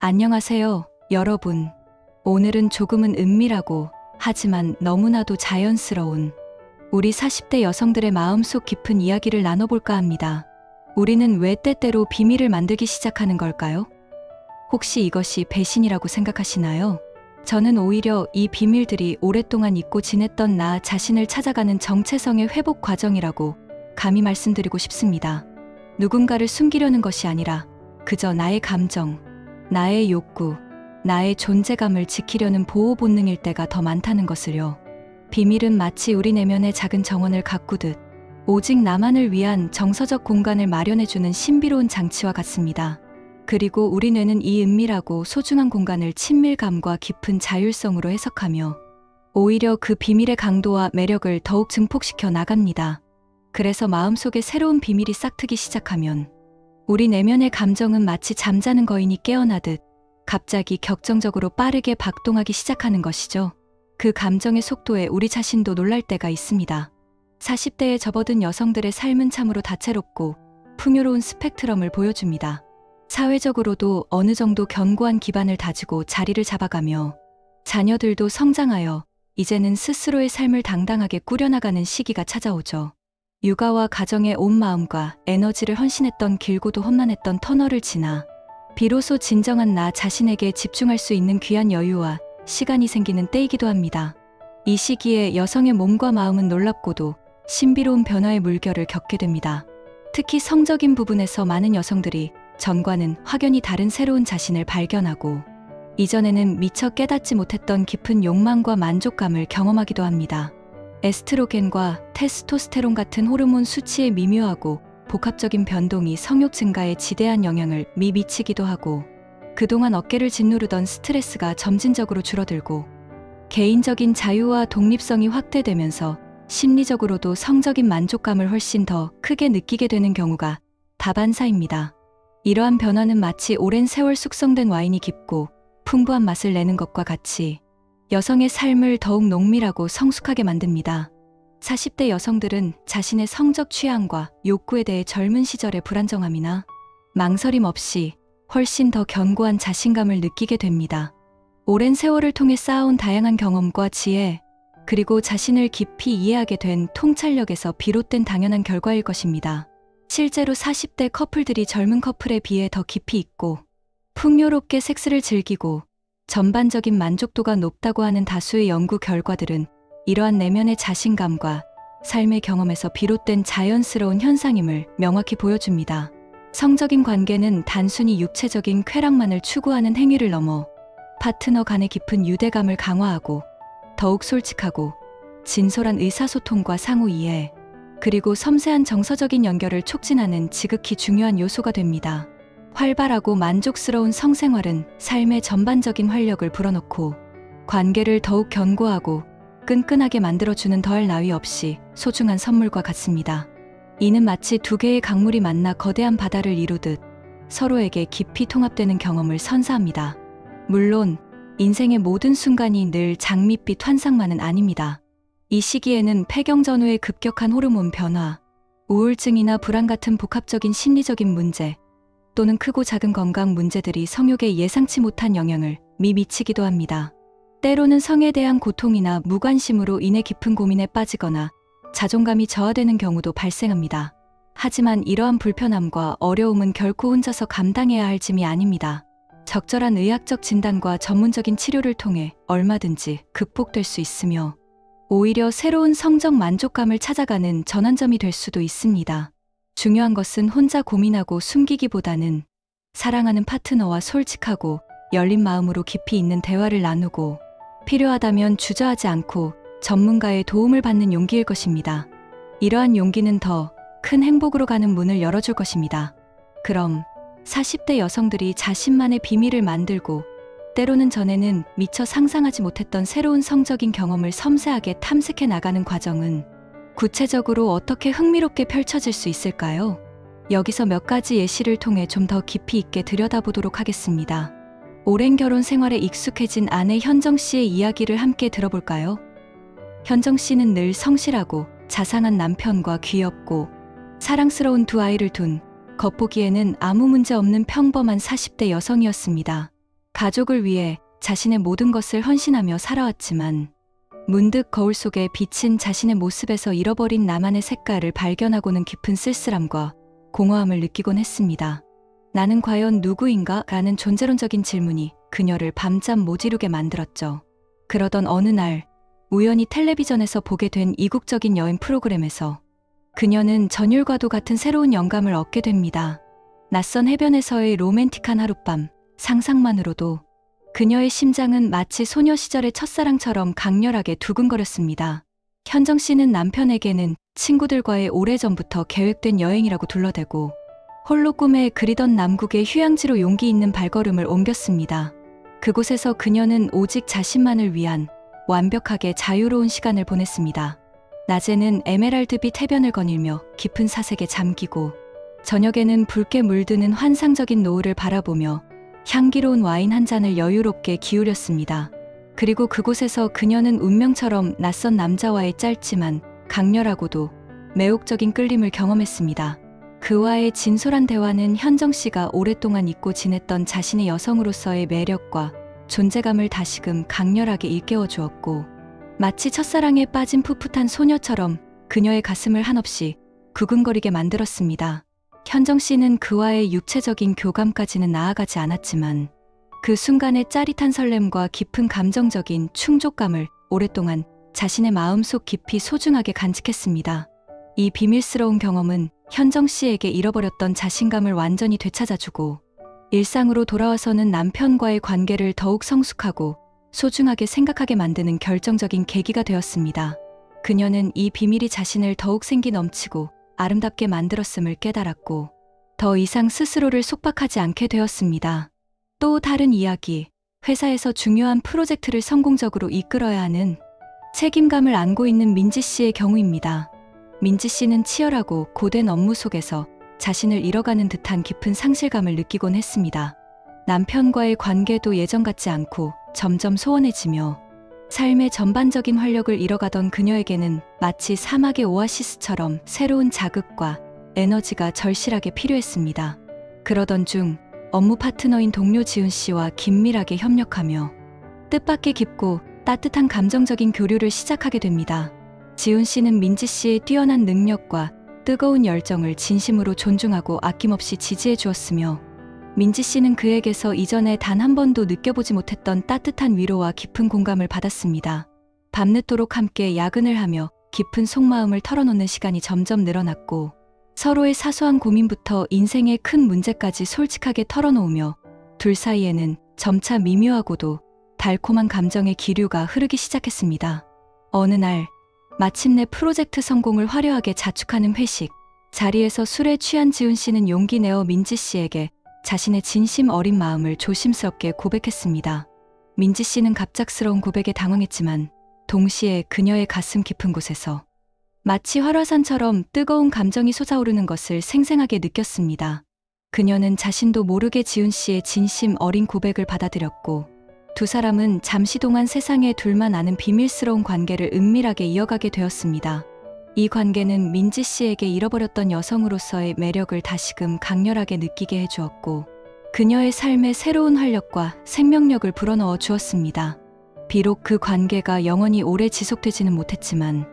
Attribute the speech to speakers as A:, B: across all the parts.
A: 안녕하세요, 여러분. 오늘은 조금은 은밀하고 하지만 너무나도 자연스러운 우리 40대 여성들의 마음속 깊은 이야기를 나눠볼까 합니다. 우리는 왜 때때로 비밀을 만들기 시작하는 걸까요? 혹시 이것이 배신이라고 생각하시나요? 저는 오히려 이 비밀들이 오랫동안 잊고 지냈던 나 자신을 찾아가는 정체성의 회복 과정이라고 감히 말씀드리고 싶습니다. 누군가를 숨기려는 것이 아니라 그저 나의 감정, 나의 욕구, 나의 존재감을 지키려는 보호 본능일 때가 더 많다는 것을요. 비밀은 마치 우리 내면의 작은 정원을 가꾸듯 오직 나만을 위한 정서적 공간을 마련해주는 신비로운 장치와 같습니다. 그리고 우리 뇌는 이 은밀하고 소중한 공간을 친밀감과 깊은 자율성으로 해석하며 오히려 그 비밀의 강도와 매력을 더욱 증폭시켜 나갑니다. 그래서 마음속에 새로운 비밀이 싹트기 시작하면 우리 내면의 감정은 마치 잠자는 거인이 깨어나듯 갑자기 격정적으로 빠르게 박동하기 시작하는 것이죠. 그 감정의 속도에 우리 자신도 놀랄 때가 있습니다. 40대에 접어든 여성들의 삶은 참으로 다채롭고 풍요로운 스펙트럼을 보여줍니다. 사회적으로도 어느 정도 견고한 기반을 다지고 자리를 잡아가며 자녀들도 성장하여 이제는 스스로의 삶을 당당하게 꾸려나가는 시기가 찾아오죠. 육아와 가정에 온 마음과 에너지를 헌신했던 길고도 험난했던 터널을 지나 비로소 진정한 나 자신에게 집중할 수 있는 귀한 여유와 시간이 생기는 때이기도 합니다. 이 시기에 여성의 몸과 마음은 놀랍고도 신비로운 변화의 물결을 겪게 됩니다. 특히 성적인 부분에서 많은 여성들이 전과는 확연히 다른 새로운 자신을 발견하고 이전에는 미처 깨닫지 못했던 깊은 욕망과 만족감을 경험하기도 합니다. 에스트로겐과 테스토스테론 같은 호르몬 수치의 미묘하고 복합적인 변동이 성욕 증가에 지대한 영향을 미치기도 하고 그동안 어깨를 짓누르던 스트레스가 점진적으로 줄어들고 개인적인 자유와 독립성이 확대되면서 심리적으로도 성적인 만족감을 훨씬 더 크게 느끼게 되는 경우가 다반사입니다. 이러한 변화는 마치 오랜 세월 숙성된 와인이 깊고 풍부한 맛을 내는 것과 같이 여성의 삶을 더욱 농밀하고 성숙하게 만듭니다. 40대 여성들은 자신의 성적 취향과 욕구에 대해 젊은 시절의 불안정함이나 망설임 없이 훨씬 더 견고한 자신감을 느끼게 됩니다. 오랜 세월을 통해 쌓아온 다양한 경험과 지혜, 그리고 자신을 깊이 이해하게 된 통찰력에서 비롯된 당연한 결과일 것입니다. 실제로 40대 커플들이 젊은 커플에 비해 더 깊이 있고 풍요롭게 섹스를 즐기고 전반적인 만족도가 높다고 하는 다수의 연구 결과들은 이러한 내면의 자신감과 삶의 경험에서 비롯된 자연스러운 현상임을 명확히 보여줍니다. 성적인 관계는 단순히 육체적인 쾌락만을 추구하는 행위를 넘어 파트너 간의 깊은 유대감을 강화하고 더욱 솔직하고 진솔한 의사소통과 상호 이해, 그리고 섬세한 정서적인 연결을 촉진하는 지극히 중요한 요소가 됩니다. 활발하고 만족스러운 성생활은 삶의 전반적인 활력을 불어넣고 관계를 더욱 견고하고 끈끈하게 만들어주는 더할 나위 없이 소중한 선물과 같습니다. 이는 마치 두 개의 강물이 만나 거대한 바다를 이루듯 서로에게 깊이 통합되는 경험을 선사합니다. 물론 인생의 모든 순간이 늘 장밋빛 환상만은 아닙니다. 이 시기에는 폐경 전후의 급격한 호르몬 변화, 우울증이나 불안 같은 복합적인 심리적인 문제, 또는 크고 작은 건강 문제들이 성욕에 예상치 못한 영향을 미치기도 합니다. 때로는 성에 대한 고통이나 무관심으로 인해 깊은 고민에 빠지거나 자존감이 저하되는 경우도 발생합니다. 하지만 이러한 불편함과 어려움은 결코 혼자서 감당해야 할 짐이 아닙니다. 적절한 의학적 진단과 전문적인 치료를 통해 얼마든지 극복될 수 있으며 오히려 새로운 성적 만족감을 찾아가는 전환점이 될 수도 있습니다. 중요한 것은 혼자 고민하고 숨기기보다는 사랑하는 파트너와 솔직하고 열린 마음으로 깊이 있는 대화를 나누고 필요하다면 주저하지 않고 전문가의 도움을 받는 용기일 것입니다. 이러한 용기는 더 큰 행복으로 가는 문을 열어줄 것입니다. 그럼 40대 여성들이 자신만의 비밀을 만들고 때로는 전에는 미처 상상하지 못했던 새로운 성적인 경험을 섬세하게 탐색해 나가는 과정은 구체적으로 어떻게 흥미롭게 펼쳐질 수 있을까요? 여기서 몇 가지 예시를 통해 좀 더 깊이 있게 들여다보도록 하겠습니다. 오랜 결혼 생활에 익숙해진 아내 현정 씨의 이야기를 함께 들어볼까요? 현정 씨는 늘 성실하고 자상한 남편과 귀엽고 사랑스러운 두 아이를 둔 겉보기에는 아무 문제 없는 평범한 40대 여성이었습니다. 가족을 위해 자신의 모든 것을 헌신하며 살아왔지만 문득 거울 속에 비친 자신의 모습에서 잃어버린 나만의 색깔을 발견하고는 깊은 쓸쓸함과 공허함을 느끼곤 했습니다. 나는 과연 누구인가? 라는 존재론적인 질문이 그녀를 밤잠 못 이루게 만들었죠. 그러던 어느 날 우연히 텔레비전에서 보게 된 이국적인 여행 프로그램에서 그녀는 전율과도 같은 새로운 영감을 얻게 됩니다. 낯선 해변에서의 로맨틱한 하룻밤, 상상만으로도 그녀의 심장은 마치 소녀 시절의 첫사랑처럼 강렬하게 두근거렸습니다. 현정 씨는 남편에게는 친구들과의 오래전부터 계획된 여행이라고 둘러대고 홀로 꿈에 그리던 남국의 휴양지로 용기 있는 발걸음을 옮겼습니다. 그곳에서 그녀는 오직 자신만을 위한 완벽하게 자유로운 시간을 보냈습니다. 낮에는 에메랄드빛 해변을 거닐며 깊은 사색에 잠기고 저녁에는 붉게 물드는 환상적인 노을을 바라보며 향기로운 와인 한 잔을 여유롭게 기울였습니다. 그리고 그곳에서 그녀는 운명처럼 낯선 남자와의 짧지만 강렬하고도 매혹적인 끌림을 경험했습니다. 그와의 진솔한 대화는 현정 씨가 오랫동안 잊고 지냈던 자신의 여성으로서의 매력과 존재감을 다시금 강렬하게 일깨워 주었고 마치 첫사랑에 빠진 풋풋한 소녀처럼 그녀의 가슴을 한없이 구근거리게 만들었습니다. 현정 씨는 그와의 육체적인 교감까지는 나아가지 않았지만 그 순간의 짜릿한 설렘과 깊은 감정적인 충족감을 오랫동안 자신의 마음속 깊이 소중하게 간직했습니다. 이 비밀스러운 경험은 현정 씨에게 잃어버렸던 자신감을 완전히 되찾아주고 일상으로 돌아와서는 남편과의 관계를 더욱 성숙하고 소중하게 생각하게 만드는 결정적인 계기가 되었습니다. 그녀는 이 비밀이 자신을 더욱 생기 넘치고 아름답게 만들었음을 깨달았고 더 이상 스스로를 속박하지 않게 되었습니다. 또 다른 이야기, 회사에서 중요한 프로젝트를 성공적으로 이끌어야 하는 책임감을 안고 있는 민지 씨의 경우입니다. 민지 씨는 치열하고 고된 업무 속에서 자신을 잃어가는 듯한 깊은 상실감을 느끼곤 했습니다. 남편과의 관계도 예전 같지 않고 점점 소원해지며 삶의 전반적인 활력을 잃어가던 그녀에게는 마치 사막의 오아시스처럼 새로운 자극과 에너지가 절실하게 필요했습니다. 그러던 중 업무 파트너인 동료 지훈 씨와 긴밀하게 협력하며 뜻밖의 깊고 따뜻한 감정적인 교류를 시작하게 됩니다. 지훈 씨는 민지 씨의 뛰어난 능력과 뜨거운 열정을 진심으로 존중하고 아낌없이 지지해 주었으며 민지 씨는 그에게서 이전에 단 한 번도 느껴보지 못했던 따뜻한 위로와 깊은 공감을 받았습니다. 밤늦도록 함께 야근을 하며 깊은 속마음을 털어놓는 시간이 점점 늘어났고 서로의 사소한 고민부터 인생의 큰 문제까지 솔직하게 털어놓으며 둘 사이에는 점차 미묘하고도 달콤한 감정의 기류가 흐르기 시작했습니다. 어느 날 마침내 프로젝트 성공을 화려하게 자축하는 회식, 자리에서 술에 취한 지훈 씨는 용기 내어 민지 씨에게 자신의 진심 어린 마음을 조심스럽게 고백했습니다. 민지 씨는 갑작스러운 고백에 당황했지만 동시에 그녀의 가슴 깊은 곳에서 마치 활화산처럼 뜨거운 감정이 솟아오르는 것을 생생하게 느꼈습니다. 그녀는 자신도 모르게 지훈 씨의 진심 어린 고백을 받아들였고 두 사람은 잠시 동안 세상에 둘만 아는 비밀스러운 관계를 은밀하게 이어가게 되었습니다. 이 관계는 민지 씨에게 잃어버렸던 여성으로서의 매력을 다시금 강렬하게 느끼게 해주었고 그녀의 삶에 새로운 활력과 생명력을 불어넣어 주었습니다. 비록 그 관계가 영원히 오래 지속되지는 못했지만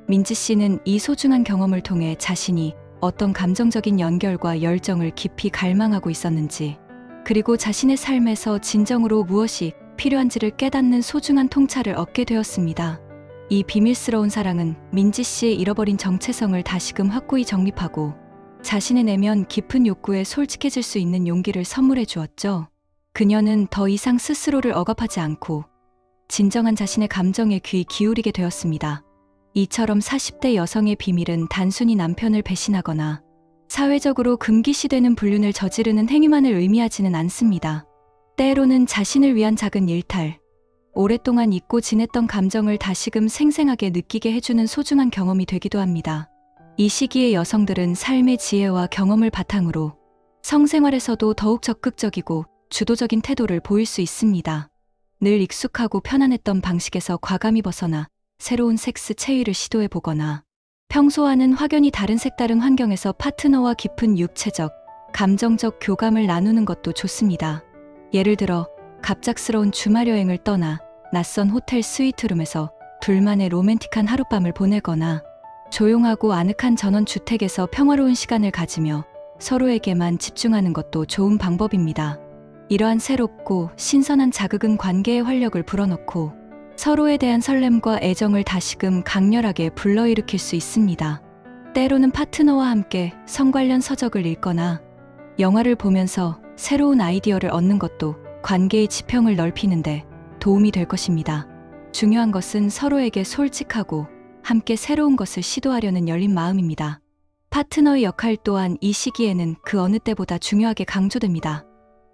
A: 민지 씨는 이 소중한 경험을 통해 자신이 어떤 감정적인 연결과 열정을 깊이 갈망하고 있었는지 그리고 자신의 삶에서 진정으로 무엇이 필요한지를 깨닫는 소중한 통찰을 얻게 되었습니다. 이 비밀스러운 사랑은 민지 씨의 잃어버린 정체성을 다시금 확고히 정립하고 자신의 내면 깊은 욕구에 솔직해질 수 있는 용기를 선물해 주었죠. 그녀는 더 이상 스스로를 억압하지 않고 진정한 자신의 감정에 귀 기울이게 되었습니다. 이처럼 40대 여성의 비밀은 단순히 남편을 배신하거나 사회적으로 금기시되는 불륜을 저지르는 행위만을 의미하지는 않습니다. 때로는 자신을 위한 작은 일탈, 오랫동안 잊고 지냈던 감정을 다시금 생생하게 느끼게 해주는 소중한 경험이 되기도 합니다. 이 시기의 여성들은 삶의 지혜와 경험을 바탕으로 성생활에서도 더욱 적극적이고 주도적인 태도를 보일 수 있습니다. 늘 익숙하고 편안했던 방식에서 과감히 벗어나 새로운 섹스 체위를 시도해보거나 평소와는 확연히 다른 색다른 환경에서 파트너와 깊은 육체적, 감정적 교감을 나누는 것도 좋습니다. 예를 들어 갑작스러운 주말 여행을 떠나 낯선 호텔 스위트룸에서 둘만의 로맨틱한 하룻밤을 보내거나 조용하고 아늑한 전원주택에서 평화로운 시간을 가지며 서로에게만 집중하는 것도 좋은 방법입니다. 이러한 새롭고 신선한 자극은 관계의 활력을 불어넣고 서로에 대한 설렘과 애정을 다시금 강렬하게 불러일으킬 수 있습니다. 때로는 파트너와 함께 성 관련 서적을 읽거나 영화를 보면서 새로운 아이디어를 얻는 것도 관계의 지평을 넓히는데 도움이 될 것입니다. 중요한 것은 서로에게 솔직하고 함께 새로운 것을 시도하려는 열린 마음입니다. 파트너의 역할 또한 이 시기에는 그 어느 때보다 중요하게 강조됩니다.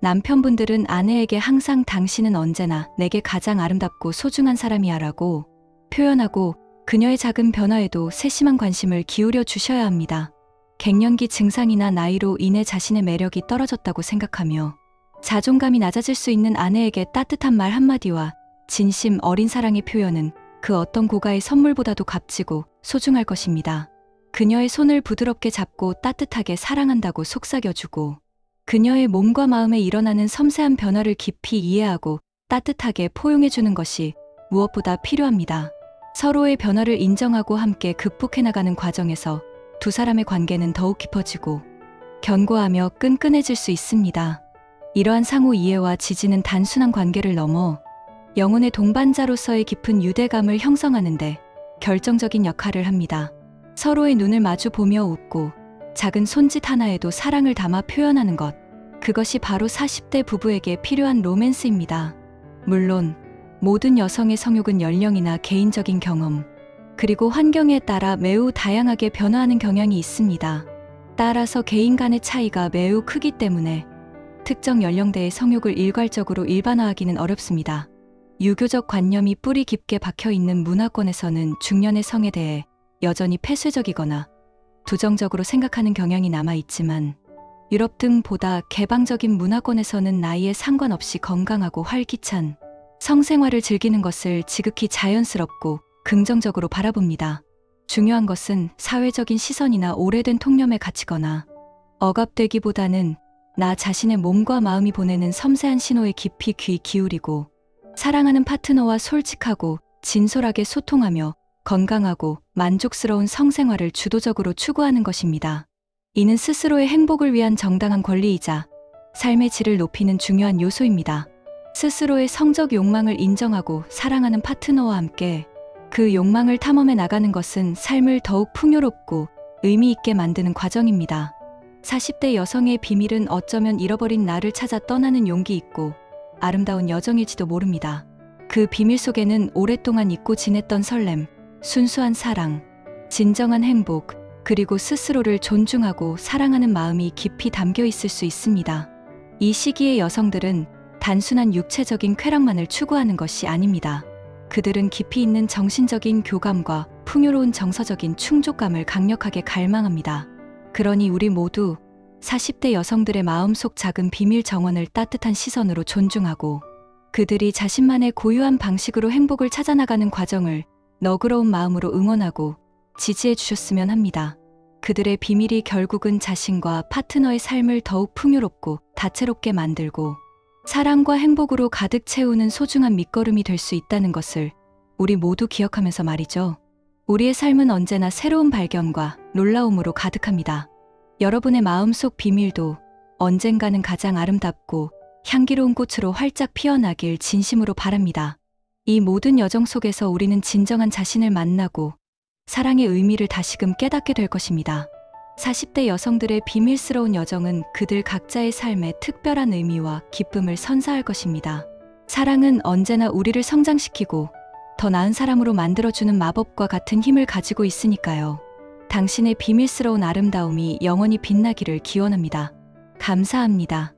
A: 남편분들은 아내에게 항상 당신은 언제나 내게 가장 아름답고 소중한 사람이야 라고 표현하고 그녀의 작은 변화에도 세심한 관심을 기울여 주셔야 합니다. 갱년기 증상이나 나이로 인해 자신의 매력이 떨어졌다고 생각하며 자존감이 낮아질 수 있는 아내에게 따뜻한 말 한마디와 진심 어린 사랑의 표현은 그 어떤 고가의 선물보다도 값지고 소중할 것입니다. 그녀의 손을 부드럽게 잡고 따뜻하게 사랑한다고 속삭여주고 그녀의 몸과 마음에 일어나는 섬세한 변화를 깊이 이해하고 따뜻하게 포용해주는 것이 무엇보다 필요합니다. 서로의 변화를 인정하고 함께 극복해 나가는 과정에서 두 사람의 관계는 더욱 깊어지고 견고하며 끈끈해질 수 있습니다. 이러한 상호 이해와 지지는 단순한 관계를 넘어 영혼의 동반자로서의 깊은 유대감을 형성하는 데 결정적인 역할을 합니다. 서로의 눈을 마주 보며 웃고 작은 손짓 하나에도 사랑을 담아 표현하는 것, 그것이 바로 40대 부부에게 필요한 로맨스입니다. 물론 모든 여성의 성욕은 연령이나 개인적인 경험, 그리고 환경에 따라 매우 다양하게 변화하는 경향이 있습니다. 따라서 개인 간의 차이가 매우 크기 때문에 특정 연령대의 성욕을 일괄적으로 일반화하기는 어렵습니다. 유교적 관념이 뿌리 깊게 박혀있는 문화권에서는 중년의 성에 대해 여전히 폐쇄적이거나 부정적으로 생각하는 경향이 남아있지만 유럽 등 보다 개방적인 문화권에서는 나이에 상관없이 건강하고 활기찬 성생활을 즐기는 것을 지극히 자연스럽고 긍정적으로 바라봅니다. 중요한 것은 사회적인 시선이나 오래된 통념에 갇히거나 억압되기보다는 나 자신의 몸과 마음이 보내는 섬세한 신호에 깊이 귀 기울이고 사랑하는 파트너와 솔직하고 진솔하게 소통하며 건강하고 만족스러운 성생활을 주도적으로 추구하는 것입니다. 이는 스스로의 행복을 위한 정당한 권리이자 삶의 질을 높이는 중요한 요소입니다. 스스로의 성적 욕망을 인정하고 사랑하는 파트너와 함께 그 욕망을 탐험해 나가는 것은 삶을 더욱 풍요롭고 의미 있게 만드는 과정입니다. 40대 여성의 비밀은 어쩌면 잃어버린 나를 찾아 떠나는 용기 있고 아름다운 여정일지도 모릅니다. 그 비밀 속에는 오랫동안 잊고 지냈던 설렘, 순수한 사랑, 진정한 행복, 그리고 스스로를 존중하고 사랑하는 마음이 깊이 담겨 있을 수 있습니다. 이 시기의 여성들은 단순한 육체적인 쾌락만을 추구하는 것이 아닙니다. 그들은 깊이 있는 정신적인 교감과 풍요로운 정서적인 충족감을 강력하게 갈망합니다. 그러니 우리 모두 40대 여성들의 마음속 작은 비밀 정원을 따뜻한 시선으로 존중하고 그들이 자신만의 고유한 방식으로 행복을 찾아나가는 과정을 너그러운 마음으로 응원하고 지지해 주셨으면 합니다. 그들의 비밀이 결국은 자신과 파트너의 삶을 더욱 풍요롭고 다채롭게 만들고 사랑과 행복으로 가득 채우는 소중한 밑거름이 될 수 있다는 것을 우리 모두 기억하면서 말이죠. 우리의 삶은 언제나 새로운 발견과 놀라움으로 가득합니다. 여러분의 마음속 비밀도 언젠가는 가장 아름답고 향기로운 꽃으로 활짝 피어나길 진심으로 바랍니다. 이 모든 여정 속에서 우리는 진정한 자신을 만나고 사랑의 의미를 다시금 깨닫게 될 것입니다. 40대 여성들의 비밀스러운 여정은 그들 각자의 삶에 특별한 의미와 기쁨을 선사할 것입니다. 사랑은 언제나 우리를 성장시키고 더 나은 사람으로 만들어주는 마법과 같은 힘을 가지고 있으니까요. 당신의 비밀스러운 아름다움이 영원히 빛나기를 기원합니다. 감사합니다.